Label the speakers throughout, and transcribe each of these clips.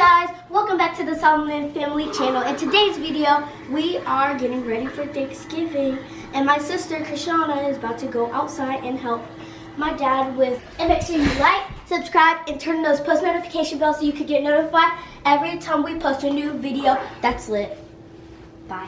Speaker 1: guys, welcome back to the Solomon Family channel. In today's video, we are getting ready for Thanksgiving, and my sister Krishana is about to go outside and help my dad with. And make sure you like, subscribe, and turn those post notification bells so you can get notified every time we post a new video that's lit. Bye.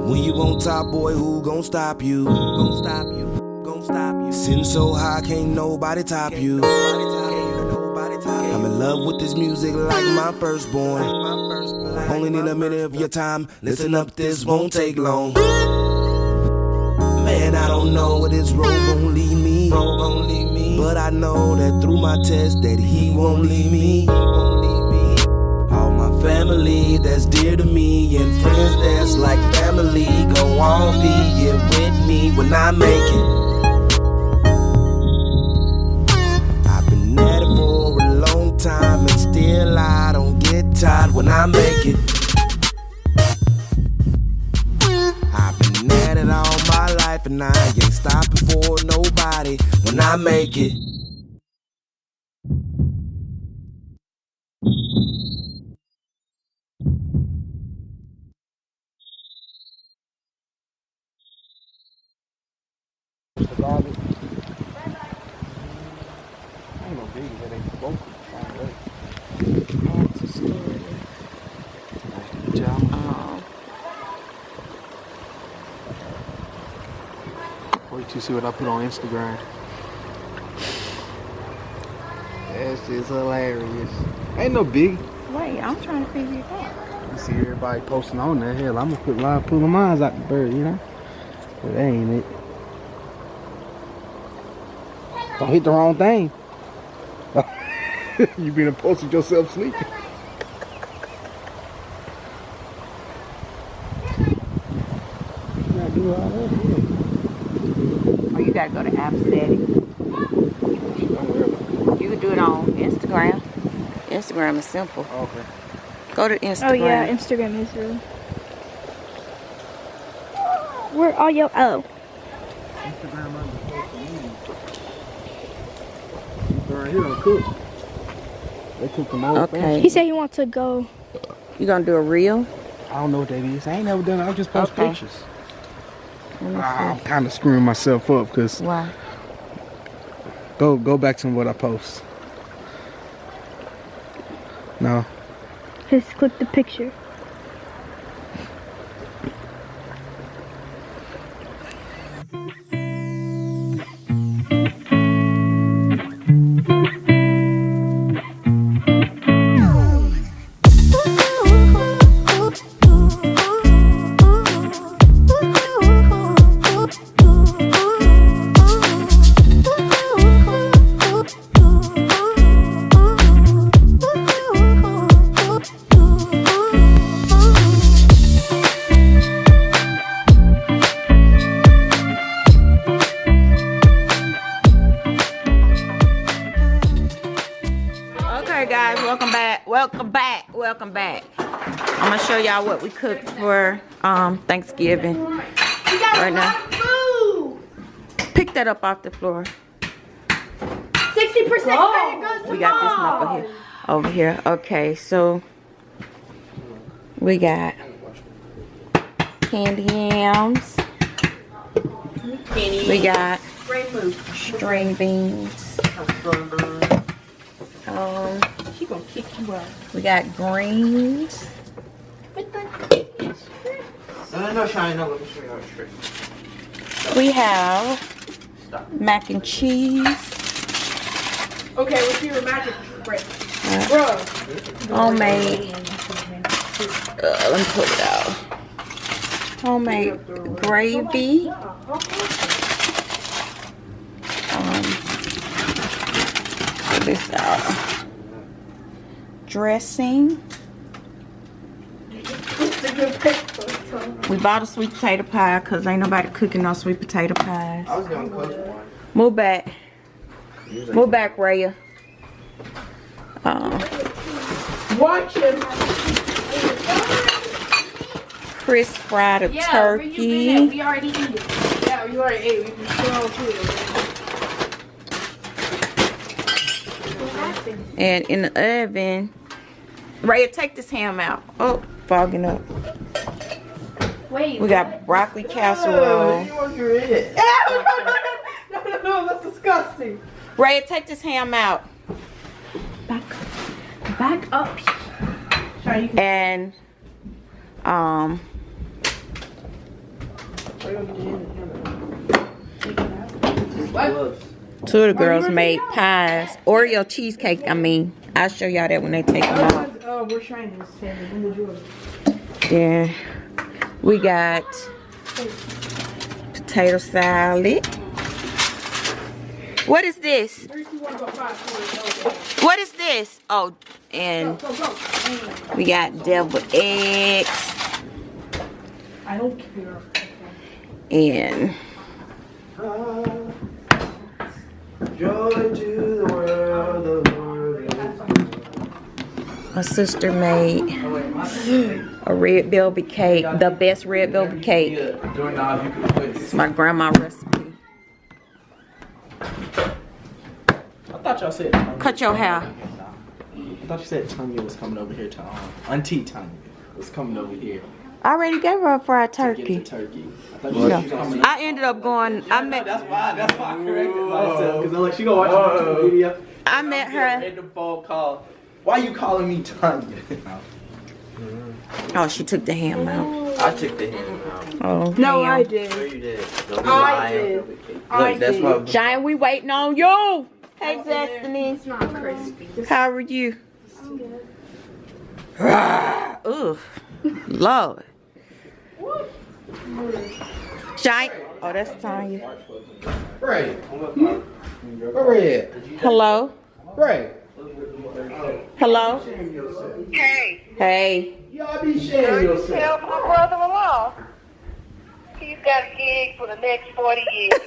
Speaker 2: When you on top, boy, who gon' stop you? Gon' stop you, gon' stop you. Sitting so high, can't nobody top you. I'm in love with this music like my firstborn. Only need a minute of your time. Listen up, this won't take long. Man, I don't know where this road gon' lead me. But I know that through my test that he won't leave me. All my family that's dear to me and friends that's like family gon' all be here with me when I make it. I've been at it for a long time and still I don't get tired when I make it. I've been at it all my life and I ain't stopping for nobody when I make it.
Speaker 3: The garlic. I ain't no biggie, that ain't spoken.
Speaker 4: That's a story.
Speaker 3: Good job. Wait till you see what I put on Instagram. That's just hilarious. Ain't no biggie.
Speaker 4: Wait, I'm trying to figure it out.
Speaker 3: You see everybody posting on there. Hell, I'm gonna put live pulling mines out the bird, you know? But that ain't it. Don't hit the wrong thing. You been posting yourself sleeping. You gotta do all that.
Speaker 4: Oh, you gotta go to app settings.
Speaker 3: Don't worry about it.
Speaker 4: You can do it on Instagram. Instagram is simple.
Speaker 3: Okay.
Speaker 4: Go to Instagram.
Speaker 5: Oh yeah, Instagram is really. Where are you? Oh.
Speaker 3: Instagram under social media. These right here don't cook. They cook them all.
Speaker 4: Okay.
Speaker 5: He said he wants to go.
Speaker 4: You gonna do a reel?
Speaker 3: I don't know what that is. I ain't never done it. I just post
Speaker 4: Okay.
Speaker 3: pictures.
Speaker 4: Let me
Speaker 3: I'm
Speaker 4: see.
Speaker 3: kind of screwing myself up because
Speaker 4: Why?
Speaker 3: go back to what I post. No.
Speaker 5: Just click the picture.
Speaker 4: Okay, guys, welcome back. I'm gonna show y'all what we cooked for Thanksgiving right now.
Speaker 1: Food!
Speaker 4: Pick that up off the floor.
Speaker 1: 60% credit goes to
Speaker 4: We got this
Speaker 1: Mom.
Speaker 4: knuckle here. Over here. Okay, so we got candy yams. We got string beans. We got greens. We have mac and cheese.
Speaker 6: Okay, what's your magic break?
Speaker 4: Homemade. Let me pull it out. Homemade gravy. Pull this out. Dressing. We bought a sweet potato pie because ain't nobody cooking no sweet potato pies.
Speaker 3: I was gonna cook one.
Speaker 4: Move back. Move back, Raya.
Speaker 6: Watch him.
Speaker 4: Chris fried a turkey.
Speaker 6: We already eat it. Yeah, we already ate. We can still food.
Speaker 4: And in the oven, Raya, take this ham out. Oh, fogging up.
Speaker 6: Wait.
Speaker 4: We got broccoli casserole.
Speaker 6: No, that's disgusting.
Speaker 4: Raya, take this ham out.
Speaker 6: Back up. Sorry, you can.
Speaker 4: And
Speaker 6: What?
Speaker 4: two of the girls made pies. Oreo cheesecake, I mean. I'll show y'all that when they take them out.
Speaker 6: Oh, we're trying this. In the drawer.
Speaker 4: Then we got potato salad. What is this? What is this? Oh, and we got deviled eggs.
Speaker 6: I don't care.
Speaker 4: And
Speaker 3: Joy to the world, the world is
Speaker 4: my sister made a red velvet cake, the best red velvet cake. It's my grandma recipe.
Speaker 3: I thought y'all said
Speaker 4: Cut your hair.
Speaker 3: I thought you said Tanya was coming over here to Auntie Tanya was coming over here
Speaker 4: I already gave her a fried
Speaker 3: to get
Speaker 4: turkey.
Speaker 3: the turkey. I thought you said she was coming.
Speaker 4: I ended up going. I met
Speaker 3: That's why I corrected myself because I'm like, she gonna watch the YouTube video.
Speaker 4: I met her.
Speaker 3: Random phone call. Why you calling me Tanya?
Speaker 4: Oh, she took the ham out.
Speaker 7: I took the ham out.
Speaker 4: Oh,
Speaker 6: No,
Speaker 4: ham.
Speaker 6: I did.
Speaker 7: No, you did.
Speaker 6: I did.
Speaker 7: Look, that's my.
Speaker 4: Giant, we waiting on you. Hey, Destiny.
Speaker 6: It's not crispy.
Speaker 4: How are you? I'm good. Ugh. Lord. Giant. Oh, that's Tanya.
Speaker 3: Right. Where at?
Speaker 4: Hello.
Speaker 3: Right.
Speaker 4: Hello.
Speaker 8: Hey,
Speaker 4: Hey.
Speaker 3: Y'all be sharing yourself.
Speaker 8: tell my brother-in-law he's got a gig for the next 40 years.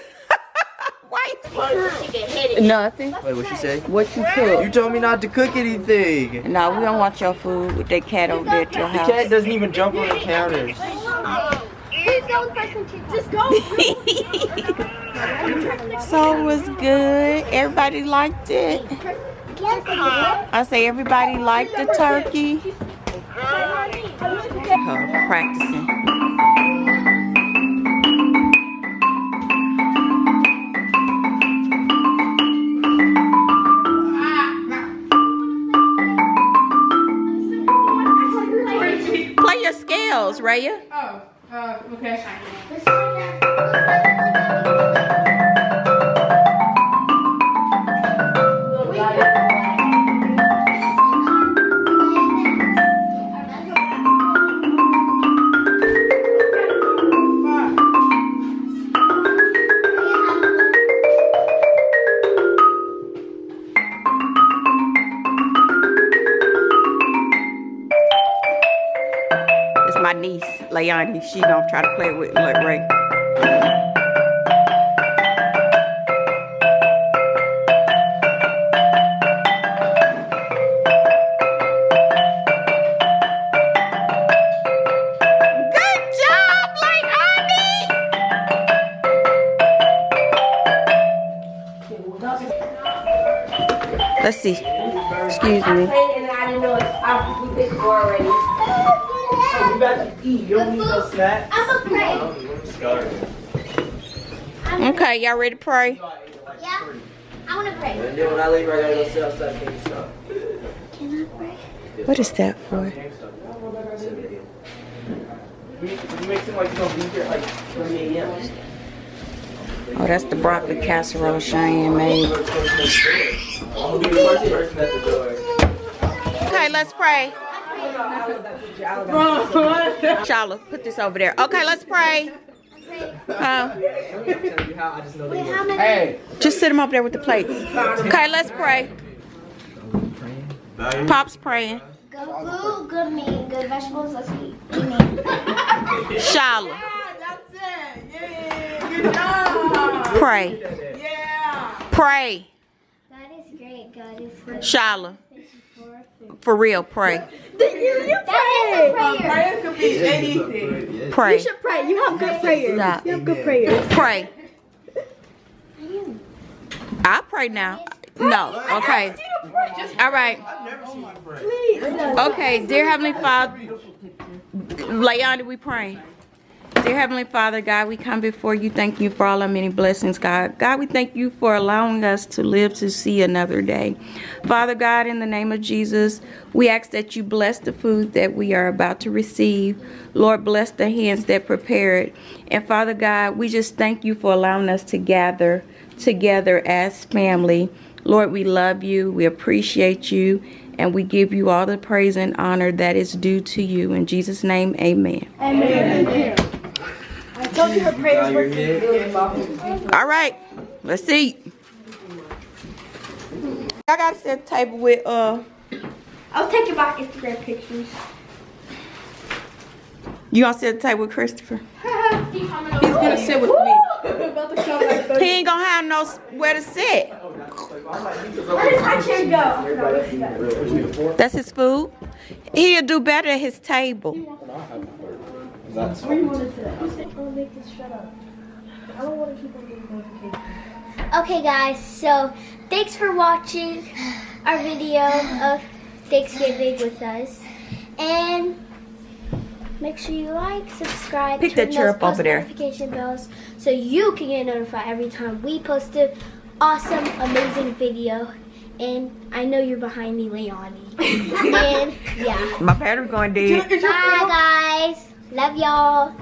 Speaker 4: Nothing.
Speaker 7: Wait, what she say?
Speaker 4: What you cook?
Speaker 7: You told me not to cook anything.
Speaker 4: No, we don't want your food with that cat over there at your
Speaker 7: The
Speaker 4: house.
Speaker 7: cat doesn't even jump on the counters.
Speaker 1: Just go.
Speaker 4: So it was good. Everybody liked it. I say everybody liked the turkey. Practicing. Play your scales, Raya.
Speaker 6: Oh, okay.
Speaker 4: It's my niece, Layani. She don't try to play with like Ray. Good job, Layani. Let's see. Excuse me.
Speaker 6: You got to eat. You don't need no snacks.
Speaker 1: I'm a pray.
Speaker 4: Okay, y'all ready to pray?
Speaker 1: Yeah. I want to pray.
Speaker 7: And then when I leave, I gotta go sit outside GameStop.
Speaker 1: Can I pray?
Speaker 4: What is that for?
Speaker 7: GameStop. 7 a.m.
Speaker 3: You make it like you don't be here at like 3 a.m.
Speaker 4: Oh, that's the broccoli casserole Cheyenne made.
Speaker 7: I'm gonna be the first person at the door.
Speaker 4: Okay, let's pray. Shala, put this over there. Okay, let's pray.
Speaker 1: Wait, how many?
Speaker 3: Hey.
Speaker 4: Just sit them up there with the plates. Okay, let's pray. Pop's praying.
Speaker 1: Good food, good meat, good vegetables. Let's eat.
Speaker 4: Shala,
Speaker 6: That's it. Yeah. Good job.
Speaker 4: pray.
Speaker 6: Yeah.
Speaker 4: Pray.
Speaker 1: God is great. God is good.
Speaker 4: Shala.
Speaker 1: Thank you for food.
Speaker 4: for real, pray.
Speaker 1: That is a prayer.
Speaker 6: Prayer could be anything.
Speaker 4: Pray.
Speaker 5: You should pray. You have good prayers.
Speaker 4: Stop.
Speaker 5: You have good prayers.
Speaker 4: Pray. I pray now. No. Okay. All right. Okay, dear Heavenly Father, Leon, we pray. Dear Heavenly Father, God, we come before you. Thank you for all our many blessings, God. God, we thank you for allowing us to live to see another day. Father God, in the name of Jesus, we ask that you bless the food that we are about to receive. Lord, bless the hands that prepare it. And Father God, we just thank you for allowing us to gather together as family. Lord, we love you. We appreciate you. And we give you all the praise and honor that is due to you. In Jesus' name, amen.
Speaker 5: Amen. Don't do her prayers with me.
Speaker 4: All right, let's eat. I got to set the table with,
Speaker 1: I'll take my Instagram pictures.
Speaker 4: you gonna sit at the table with Christopher?
Speaker 6: He's gonna sit with me.
Speaker 4: He ain't gonna have no where to sit.
Speaker 1: Where does my chair go?
Speaker 4: That's his food. He'll do better at his table.
Speaker 1: Okay guys, so thanks for watching our video of Thanksgiving with us. And make sure you like, subscribe,
Speaker 4: Pick
Speaker 1: turn
Speaker 4: that chair
Speaker 1: those
Speaker 4: up over
Speaker 1: post
Speaker 4: there.
Speaker 1: notification bells so you can get notified every time we post an awesome, amazing video. And I know you're behind me, Leonie. And yeah.
Speaker 4: My battery's going dead.
Speaker 1: Bye guys. Love y'all.